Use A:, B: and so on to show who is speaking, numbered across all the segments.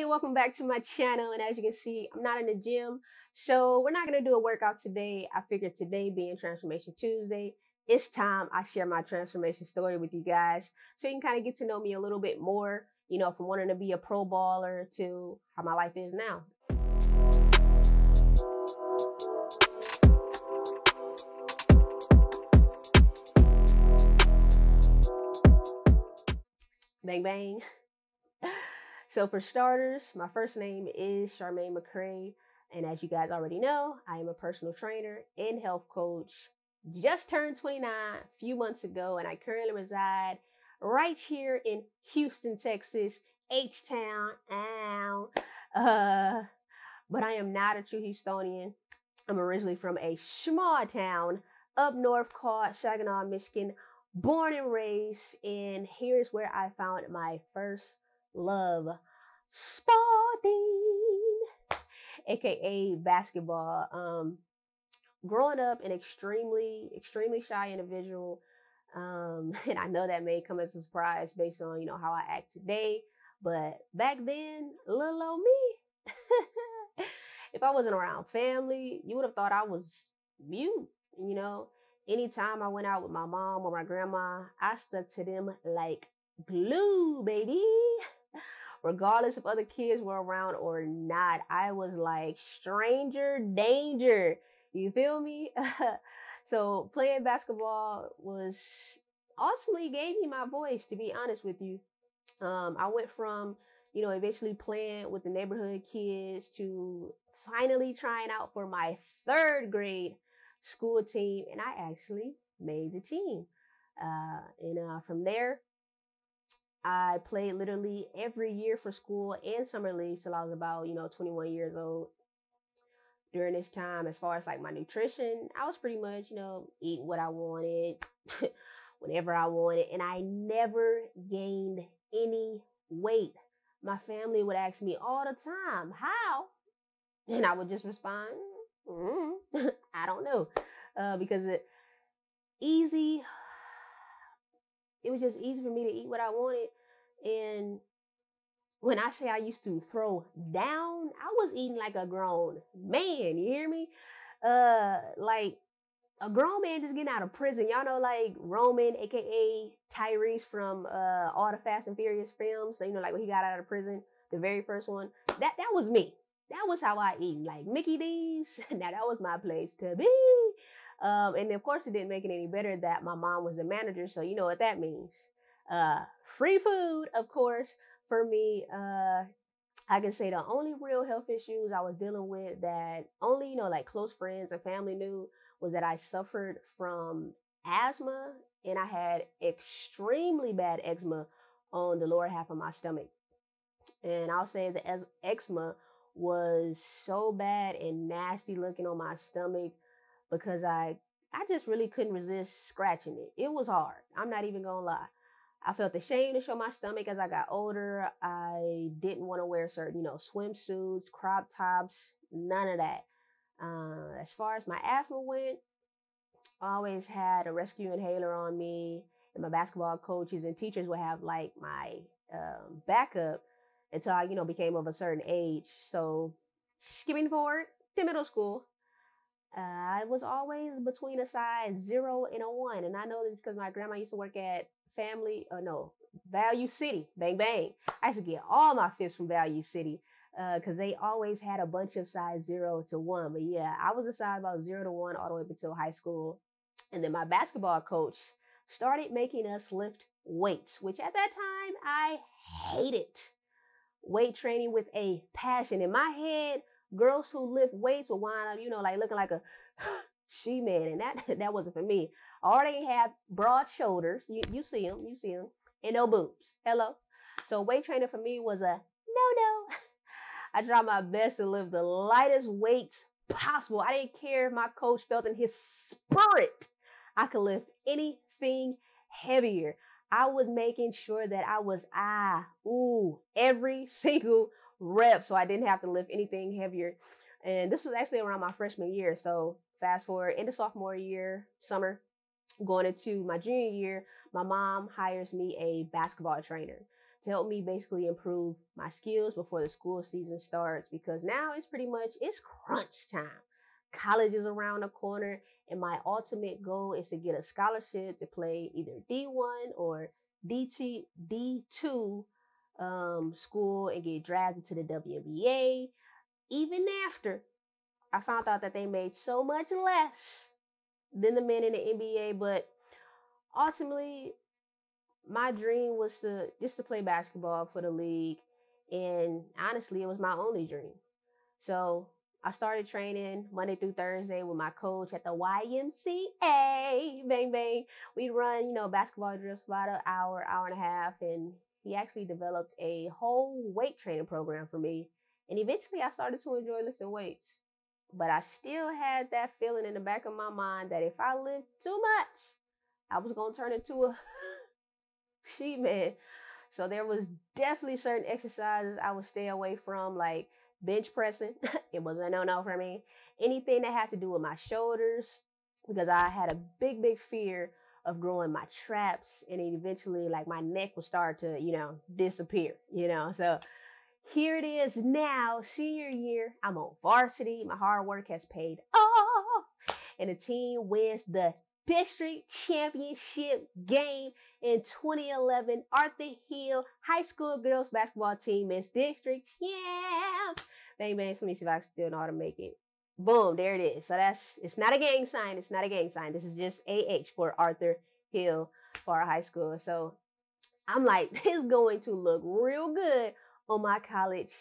A: and welcome back to my channel. And as you can see, I'm not in the gym, so we're not going to do a workout today. I figured today being Transformation Tuesday, it's time I share my transformation story with you guys so you can kind of get to know me a little bit more, from wanting to be a pro baller to how my life is now. Bang, bang. So for starters, my first name is Charmaine McCray. And as you guys already know, I am a personal trainer and health coach. Just turned 29 a few months ago, and I currently reside right here in Houston, Texas, H-Town. Ow. But I am not a true Houstonian. I'm originally from a small town up north called Saginaw, Michigan, born and raised, and here is where I found my first love, sporting, aka basketball. Growing up an extremely shy individual, and I know that may come as a surprise based on how I act today, but back then, little old me, if I wasn't around family, you would have thought I was mute. Anytime I went out with my mom or my grandma, I stuck to them like glue, baby. Regardless if other kids were around or not, I was like stranger danger. You feel me? So playing basketball was ultimately gave me my voice, to be honest with you. I went from, eventually playing with the neighborhood kids to finally trying out for my third grade school team, and I actually made the team. And from there, I played literally every year for school and summer leagues till I was about, 21 years old. During this time, as far as like my nutrition, I was pretty much, eating what I wanted, whenever I wanted, and I never gained any weight. My family would ask me all the time, how? And I would just respond, I don't know. Because it was just easy for me to eat what I wanted. And when I say I used to throw down, I was eating like a grown man. You hear me? Like a grown man just getting out of prison. Y'all know, like Roman, aka Tyrese from all the Fast and Furious films. So, like when he got out of prison, the very first one. That was me. That was how I eat. Like Mickey D's. Now that was my place to be. And of course, it didn't make it any better that my mom was the manager. So you know what that means. Free food, of course. For me, I can say the only real health issues I was dealing with that only, like close friends and family knew was that I suffered from asthma and I had extremely bad eczema on the lower half of my stomach. And I'll say the eczema was so bad and nasty looking on my stomach because I just really couldn't resist scratching it. It was hard. I'm not even gonna lie. I felt ashamed to show my stomach as I got older. I didn't want to wear certain, swimsuits, crop tops, none of that. As far as my asthma went, I always had a rescue inhaler on me, and my basketball coaches and teachers would have like my backup until I, became of a certain age. So skipping forward to middle school, I was always between a size 0 and a 1. And I know this because my grandma used to work at Value City. Bang, bang. I used to get all my fits from Value City because they always had a bunch of size 0 to 1. But yeah, I was a size about 0 to 1 all the way up until high school. And then my basketball coach started making us lift weights, which at that time I hated. Weight training with a passion. In my head, girls who lift weights will wind up, like looking like a she-man, and that wasn't for me. I already have broad shoulders. You see them, and no boobs. Hello. So weight training for me was a no. I tried my best to lift the lightest weights possible. I didn't care if my coach felt in his spirit I could lift anything heavier. I was making sure that I was every single rep, so I didn't have to lift anything heavier. And this was actually around my freshman year. So fast forward into sophomore year, summer, going into my junior year, my mom hires me a basketball trainer. to help me basically improve my skills before the school season starts, because now it's pretty much it's crunch time. College is around the corner, and my ultimate goal is to get a scholarship to play either D1 or D2 school and get drafted to the WNBA. Even after I found out that they made so much less than the men in the NBA, but ultimately my dream was to just to play basketball for the league, and honestly, it was my only dream. So I started training Monday through Thursday with my coach at the YMCA. Bang bang. We'd run, basketball drills for about an hour, hour and a half, and he actually developed a whole weight training program for me. And eventually, I started to enjoy lifting weights. But I still had that feeling in the back of my mind that if I lived too much, I was gonna turn into a sheep man. So there was definitely certain exercises I would stay away from, like bench pressing. It was a no-no for me. Anything that had to do with my shoulders, because I had a big, big fear of growing my traps, and then eventually like my neck would start to, disappear. So here it is now, senior year. I'm on varsity. My hard work has paid off, and the team wins the district championship game in 2011. Arthur Hill High School girls basketball team is district champ. Bang bang. Let me see if I still know how to make it. Boom, there it is. So it's not a gang sign. It's not a gang sign. This is just AH for Arthur Hill for our high school. So I'm like, this is going to look real good on my college,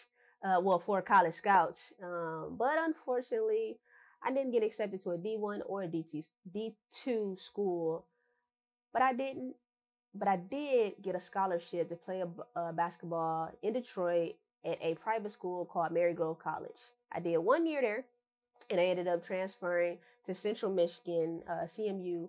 A: for college scouts. But unfortunately, I didn't get accepted to a D1 or a D2 school. But I didn't. But I did get a scholarship to play basketball in Detroit at a private school called Marygrove College. I did 1 year there, and I ended up transferring to Central Michigan, CMU,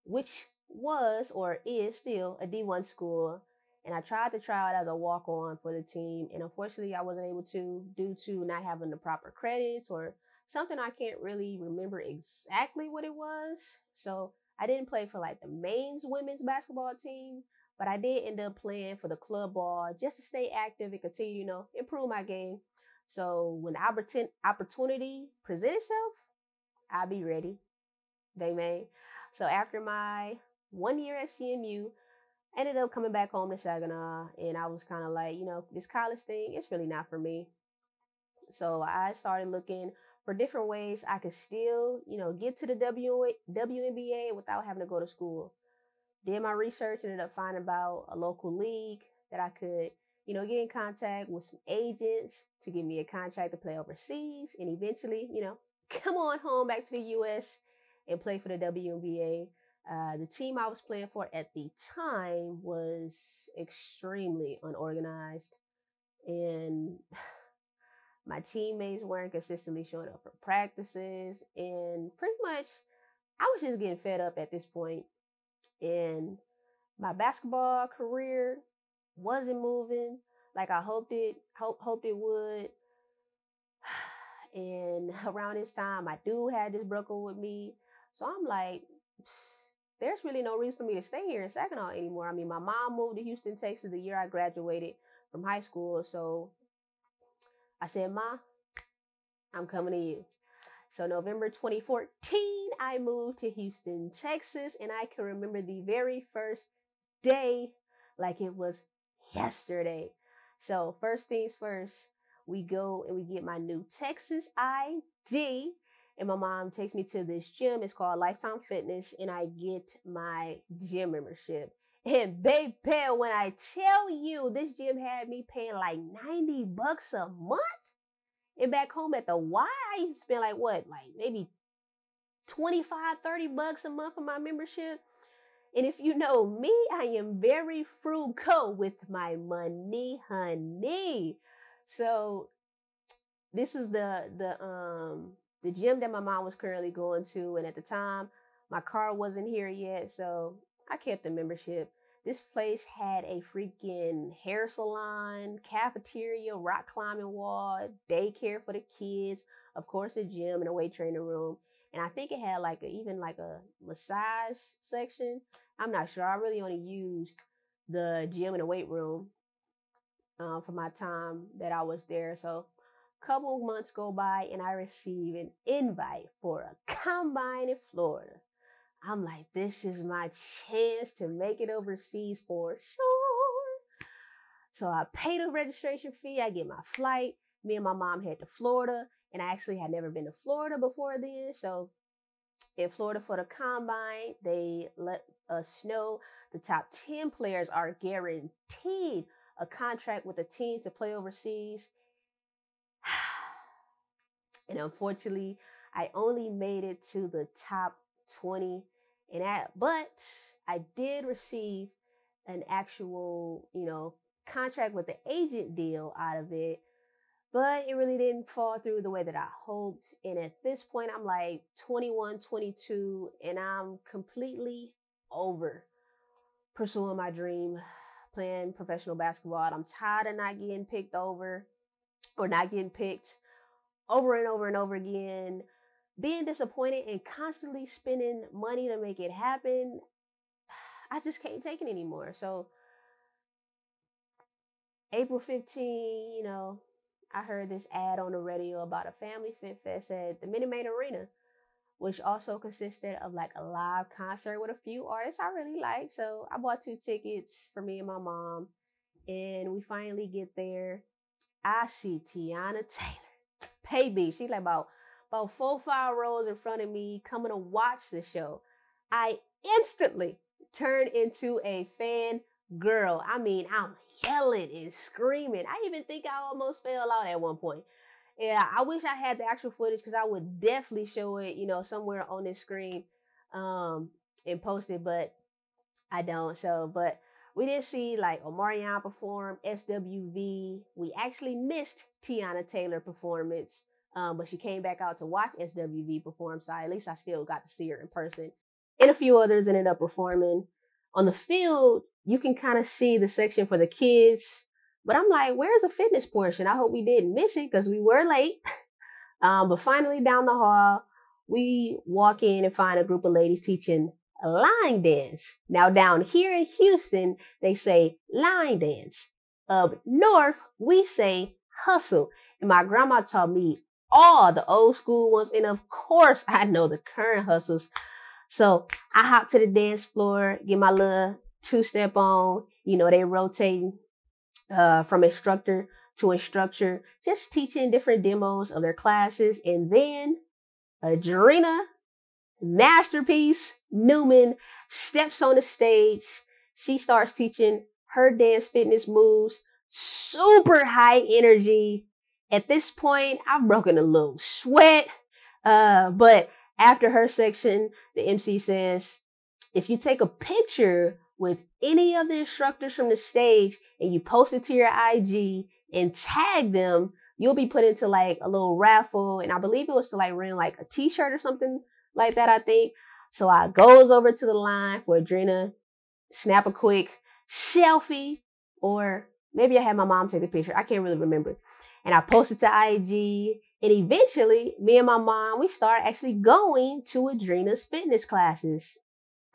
A: which was or is still a D1 school. And I tried to try out as a walk-on for the team, and unfortunately I wasn't able to due to not having the proper credits or something. I can't really remember exactly what it was. So I didn't play for like the mains women's basketball team, but I did end up playing for the club ball just to stay active and continue, improve my game. So when the opportunity present itself, I'll be ready. Bang bang. So after my 1 year at CMU, I ended up coming back home to Saginaw, and I was kind of like, this college thing, it's really not for me. So I started looking for different ways I could still, get to the WNBA without having to go to school. Did my research, ended up finding about a local league that I could, get in contact with some agents to give me a contract to play overseas, and eventually, come on home back to the U.S. and play for the WNBA. The team I was playing for at the time was extremely unorganized, and my teammates weren't consistently showing up for practices, and pretty much I was just getting fed up at this point. And my basketball career wasn't moving like I hoped it would. And around this time, my dude had just broke up with me. So I'm like, there's really no reason for me to stay here in Saginaw anymore. I mean, my mom moved to Houston, Texas the year I graduated from high school. So I said, Ma, I'm coming to you. So November 2014, I moved to Houston, Texas, and I can remember the very first day like it was yesterday. So first things first, we go and we get my new Texas ID, and my mom takes me to this gym. It's called Lifetime Fitness, and I get my gym membership. And baby, when I tell you this gym had me paying like $90 a month, and back home at the Y, I used to spend like what, like maybe 25, $30 a month for my membership. And if you know me, I am very frugal with my money, honey. So this was the gym that my mom was currently going to, and at the time my car wasn't here yet, so I kept the membership. This place had a freaking hair salon, cafeteria, rock climbing wall, daycare for the kids, of course a gym and a weight training room. And I think it had even a massage section. I'm not sure. I really only used the gym and the weight room. for my time that I was there. So a couple months go by and I receive an invite for a combine in Florida. I'm like, this is my chance to make it overseas for sure. So I pay the registration fee. I get my flight. Me and my mom head to Florida. And I actually had never been to Florida before then. So in Florida for the combine, they let us know the top 10 players are guaranteed a contract with a team to play overseas. And unfortunately, I only made it to the top 20 but I did receive an actual, contract with the agent deal out of it, but it really didn't fall through the way that I hoped. And at this point, I'm like 21, 22, and I'm completely over pursuing my dream, playing professional basketball. I'm tired of not getting picked over or not getting picked over and over and over again, being disappointed and constantly spending money to make it happen. I just can't take it anymore. So April 15, I heard this ad on the radio about a family fit fest at the Minute Maid Arena, which also consisted of like a live concert with a few artists I really like. So I bought 2 tickets for me and my mom, and we finally get there. I see Teyana Taylor, baby. She's like about 4-5 rows in front of me, coming to watch the show. I instantly turned into a fan girl. I mean, I'm yelling and screaming. I even think I almost fell out at one point. Yeah, I wish I had the actual footage because I would definitely show it, somewhere on this screen, and post it, but I don't. So, but we did see like Omarion perform, SWV. We actually missed Teyana Taylor performance, but she came back out to watch SWV perform. So at least I still got to see her in person. And a few others ended up performing. On the field, you can kind of see the section for the kids. But I'm like, where's the fitness portion? I hope we didn't miss it because we were late. But finally down the hall, we walk in and find a group of ladies teaching line dance. Now down here in Houston, they say line dance. Up north, we say hustle. And my grandma taught me all the old school ones. And of course, I know the current hustles. So I hop to the dance floor, get my little 2-step on. They rotating from instructor to instructor, just teaching different demos of their classes. And then Adrena Masterpiece Newman steps on the stage. She starts teaching her dance fitness moves, super high energy. At this point, I've broken a little sweat. But after her section, the MC says, if you take a picture with any of the instructors from the stage and you post it to your IG and tag them, you'll be put into like a little raffle. And I believe it was to like win like a t-shirt or something like that, I think. So I goes over to the line for Adrena, snap a quick selfie, or maybe I had my mom take the picture. I can't really remember. And I posted to IG. And eventually, me and my mom, we started actually going to Adrena's fitness classes.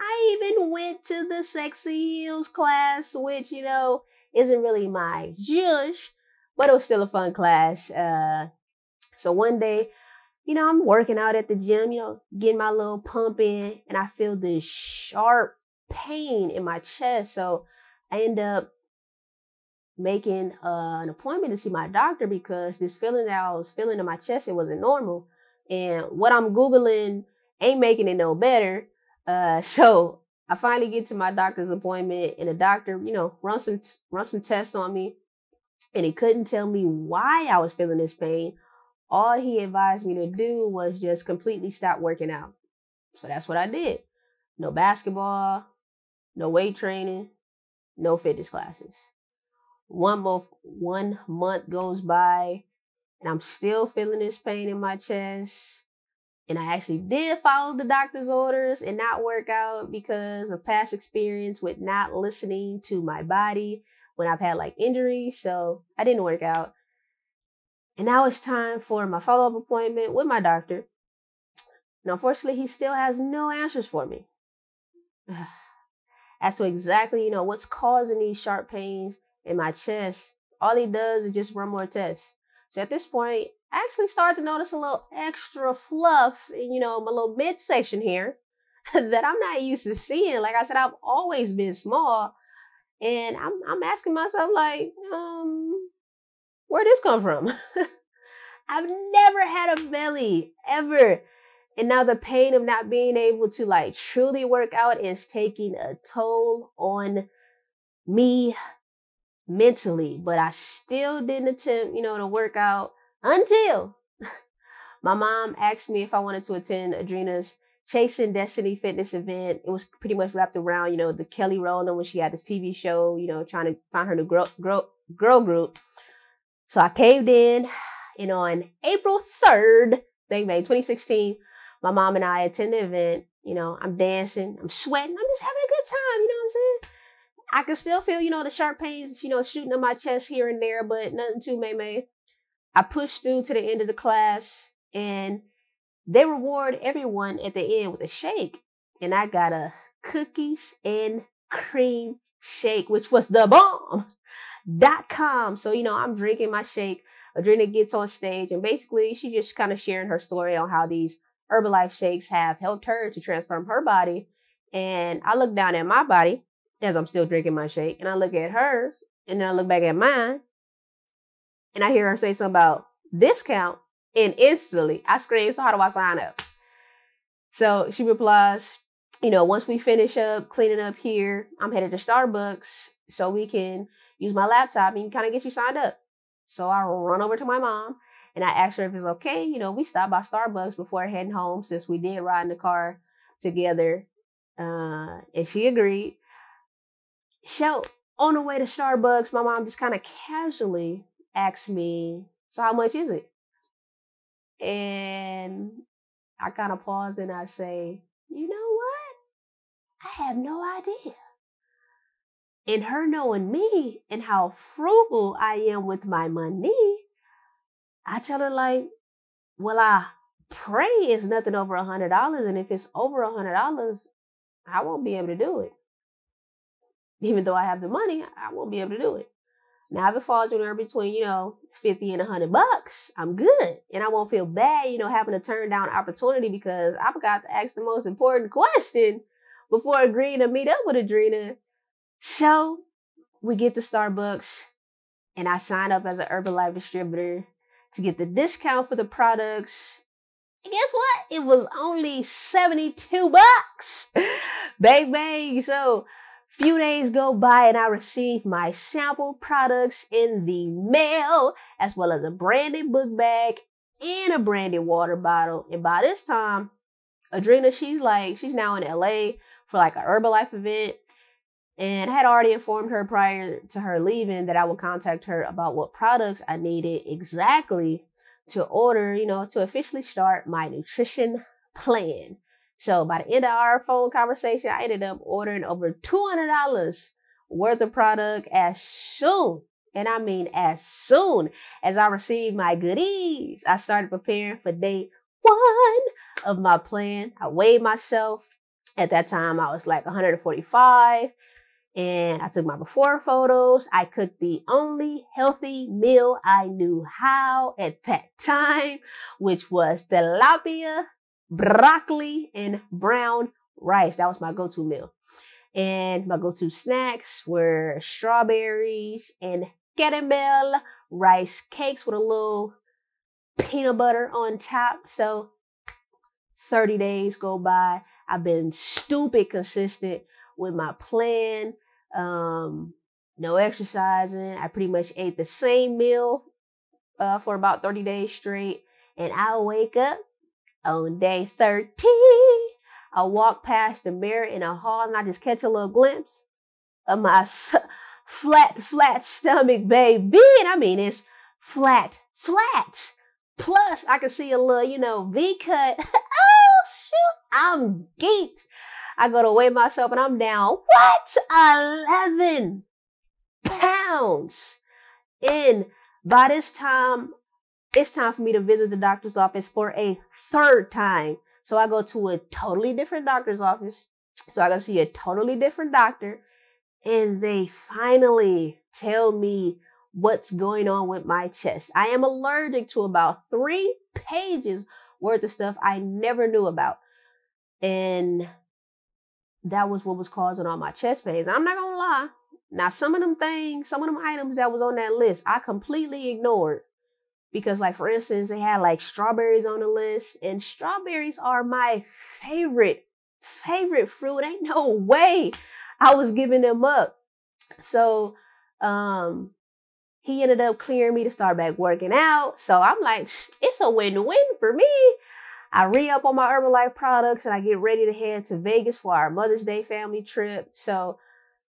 A: I even went to the Sexy Heels class, which, isn't really my zhuzh, but it was still a fun class. So one day, I'm working out at the gym, getting my little pump in, and I feel this sharp pain in my chest. So I end up making an appointment to see my doctor because this feeling that I was feeling in my chest, it wasn't normal. And what I'm Googling ain't making it no better. So I finally get to my doctor's appointment, and the doctor, run some tests on me, and he couldn't tell me why I was feeling this pain. All he advised me to do was just completely stop working out. So that's what I did. No basketball, no weight training, no fitness classes. 1 month goes by, and I'm still feeling this pain in my chest. And I actually did follow the doctor's orders and not work out because of past experience with not listening to my body when I've had like injuries. So I didn't work out. And now it's time for my follow-up appointment with my doctor. And unfortunately, he still has no answers for me as to exactly, what's causing these sharp pains in my chest. All he does is just run more tests. So at this point, I actually started to notice a little extra fluff in, my little midsection here that I'm not used to seeing. Like I said, I've always been small. And I'm asking myself, like, where'd this come from? I've never had a belly, ever. And now the pain of not being able to like truly work out is taking a toll on me mentally. But I still didn't attempt, to work out until my mom asked me if I wanted to attend Adrena's Chasing Destiny fitness event. It was pretty much wrapped around, the Kelly Rowland when she had this TV show, trying to find her new girl group. So I caved in, and on April 3rd, bang bang, 2016, my mom and I attend the event. I'm dancing, I'm sweating, I'm just having a good time, you know what I'm saying? I can still feel, the sharp pains, shooting in my chest here and there, but nothing too may. I pushed through to the end of the class, and they reward everyone at the end with a shake. And I got a cookies and cream shake, which was the bomb.com. So, I'm drinking my shake. Adrena gets on stage, and basically she just kind of sharing her story on how these Herbalife shakes have helped her to transform her body. And I look down at my body as I'm still drinking my shake, and I look at hers, and then I look back at mine, and I hear her say something about discount, and instantly I scream, so how do I sign up? So she replies, once we finish up cleaning up here, I'm headed to Starbucks so we can use my laptop and kind of get you signed up. So I run over to my mom and I asked her if it's okay. We stopped by Starbucks before heading home since we did ride in the car together. And she agreed. So on the way to Starbucks, my mom just kind of casually asked me, so how much is it? And I kind of pause and I say, you know what? I have no idea. And her knowing me and how frugal I am with my money, I tell her like, well, I pray it's nothing over $100. And if it's over $100, I won't be able to do it. Even though I have the money, I won't be able to do it. Now, if it falls anywhere between, 50 and $100, I'm good. And I won't feel bad, having to turn down opportunity because I forgot to ask the most important question before agreeing to meet up with Adrena. So we get to Starbucks and I sign up as an Herbalife distributor to get the discount for the products. And guess what? It was only $72. Bang, bang. So few days go by and I receive my sample products in the mail, as well as a branded book bag and a branded water bottle. And by this time, Adrena, she's now in LA for like a Herbalife event. And I had already informed her prior to her leaving that I would contact her about what products I needed exactly to order, to officially start my nutrition plan. So by the end of our phone conversation, I ended up ordering over $200 worth of product as soon, and I mean as soon as I received my goodies. I started preparing for day 1 of my plan. I weighed myself. At that time, I was like 145. And I took my before photos. I cooked the only healthy meal I knew how at that time, which was tilapia, broccoli, and brown rice. That was my go-to meal. And my go-to snacks were strawberries and caramel rice cakes with a little peanut butter on top. So 30 days go by. I've been stupid consistent with my plan. No exercising. I pretty much ate the same meal for about 30 days straight. And I wake up on day 13. I walk past the mirror in a hall and I just catch a little glimpse of my flat stomach, baby. And I mean, it's flat. Plus, I can see a little, V cut. Oh, shoot. I'm geeked. I go to weigh myself and I'm down, 11 pounds. And by this time, it's time for me to visit the doctor's office for a 3rd time. So I go to a totally different doctor's office. So I go see a totally different doctor. And they finally tell me what's going on with my chest. I am allergic to about 3 pages worth of stuff I never knew about. And that was what was causing all my chest pains. I'm not gonna lie. Now, some of them items that was on that list, I completely ignored. Because, like, for instance, they had like strawberries on the list, and strawberries are my favorite fruit. Ain't no way I was giving them up. So, he ended up clearing me to start back working out. So I'm like, it's a win-win for me. I re-up on my Herbalife products and I get ready to head to Vegas for our Mother's Day family trip. So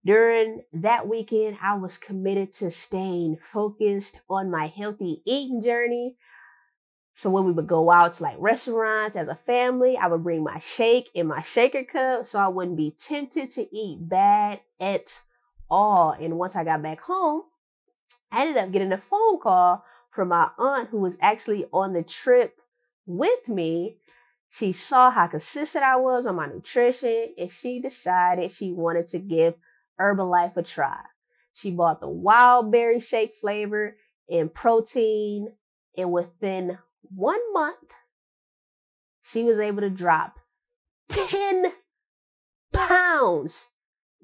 A: during that weekend, I was committed to staying focused on my healthy eating journey. So when we would go out to like restaurants as a family, I would bring my shake in my shaker cup so I wouldn't be tempted to eat bad at all. And once I got back home, I ended up getting a phone call from my aunt who was actually on the trip with me. She saw how consistent I was on my nutrition, and she decided she wanted to give Herbalife a try. She bought the wild berry shake flavor and protein, and within 1 month, she was able to drop 10 pounds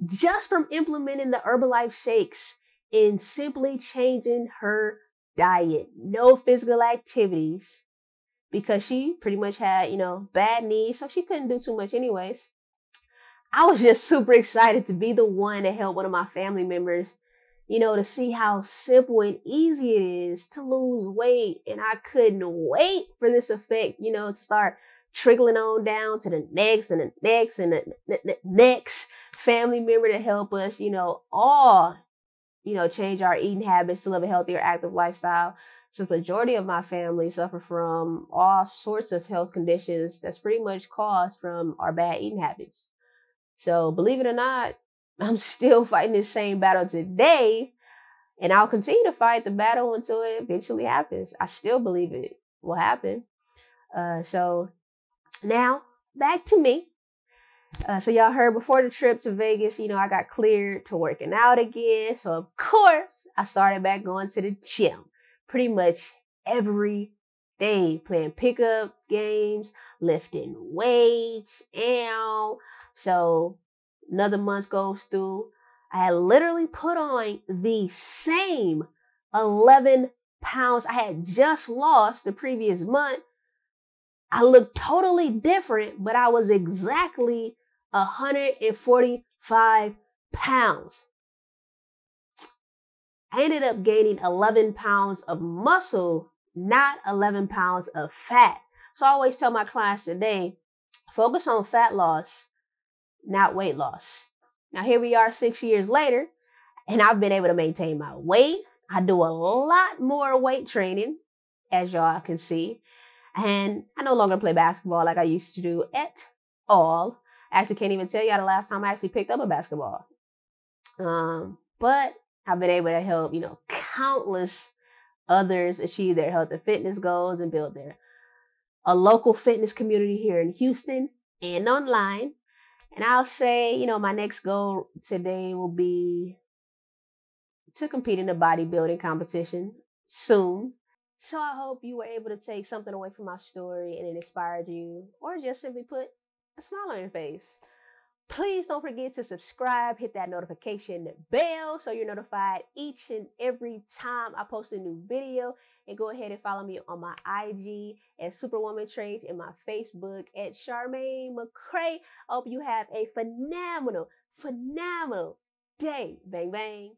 A: just from implementing the Herbalife shakes and simply changing her diet. No physical activities, because she pretty much had, bad knees, so she couldn't do too much anyways. I was just super excited to be the one to help one of my family members, to see how simple and easy it is to lose weight. And I couldn't wait for this effect, to start trickling on down to the next and the next and the next family member to help us, all, change our eating habits to live a healthier, active lifestyle. So the majority of my family suffer from all sorts of health conditions that's pretty much caused from our bad eating habits. So believe it or not, I'm still fighting this same battle today, and I'll continue to fight the battle until it eventually happens. I still believe it will happen. So now back to me. So y'all heard before the trip to Vegas, I got cleared to working out again. So of course I started back going to the gym pretty much every day, playing pickup games, lifting weights, so another month goes through. I had literally put on the same 11 pounds I had just lost the previous month. I looked totally different, but I was exactly 145 pounds. I ended up gaining 11 pounds of muscle, not 11 pounds of fat. So I always tell my clients today, focus on fat loss, not weight loss. Now here we are 6 years later, and I've been able to maintain my weight. I do a lot more weight training, as y'all can see. And I no longer play basketball like I used to do at all. I actually can't even tell y'all the last time I actually picked up a basketball. But I've been able to help, countless others achieve their health and fitness goals and build a local fitness community here in Houston and online. And I'll say, my next goal today will be to compete in a bodybuilding competition soon. So I hope you were able to take something away from my story and it inspired you, or just simply put a smile on your face. Please don't forget to subscribe, hit that notification bell so you're notified each and every time I post a new video. And go ahead and follow me on my IG at Superwoman Traits and my Facebook at Charmaine McCray. I hope you have a phenomenal day. Bang, bang.